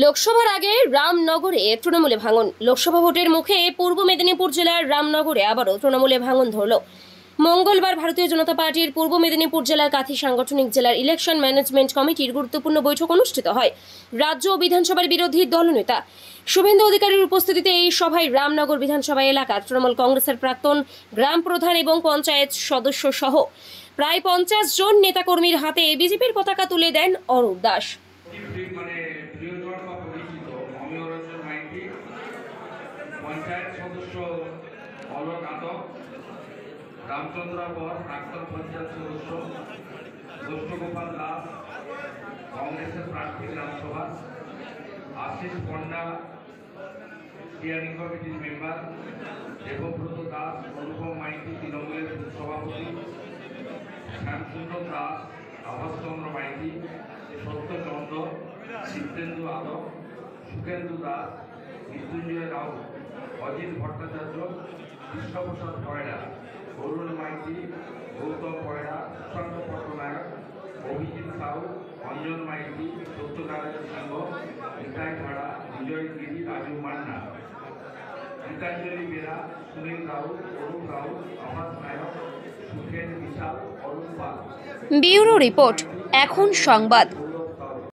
লোকসভার আগে রামনগরে তৃণমূলে ভাঙন। লোকসভা ভোটের মুখে পূর্ব মেদিনীপুর জেলার রামনগরে আবারও তৃণমূলে ভাঙন ধরল। মঙ্গলবার ভারতীয় জনতা পার্টির পূর্ব মেদিনীপুর জেলার কাথি সাংগঠনিক জেলার ইলেকশন ম্যানেজমেন্ট কমিটির গুরুত্বপূর্ণ বৈঠক অনুষ্ঠিত হয়। রাজ্য ও বিধানসভার বিরোধী দলনেতা শুভেন্দু অধিকারীর উপস্থিতিতে এই সভায় রামনগর বিধানসভা এলাকার তৃণমূল কংগ্রেসের প্রাক্তন গ্রাম প্রধান এবং পঞ্চায়েত সদস্য সহ প্রায় 50 জন নেতাকর্মীর হাতে বিজেপির পতাকা তুলে দেন অরূপ দাস। পঞ্চায়েত সদস্য অলক আদক, রামচন্দ্র বর প্রাক্তন পঞ্চায়েত সদস্য, গোপাল দাস কংগ্রেসের প্রার্থী বিধানসভা, আশিস পণ্ডা স্টিয়ারিং কমিটির মেম্বার, দেবব্রত দাস, অনুপম মাইতি তৃণমূলের সভাপতি, শ্যামসুন্দর দাস, আভাসচন্দ্র মাইতি, সত্যচন্দ্র, চিত্তেন্দু আদক, সুখেন্দু দাস, মৃত্যুঞ্জয় রাও, অজিত ভট্টাচার্য, কৃষ্ণপ্রসাদ পয়রা, অরুণ মাইতি, গৌতম পয়রা, সুশান্ত পট্টনায়ক, অভিজিৎ সাউ, অঞ্জন মাইতি, সত্যনারায়ণ সিংহ, নিতাই ভাড়া, বিজয় গিরি, রাজু মান্না, গীতাঞ্জলি বেরা, সুনীল রাউত, অরুণ রাউত, আভাস নায়ক, সুখেন বিশাল, অরুণ পাল। ব্যুরো রিপোর্ট, এখন সংবাদ।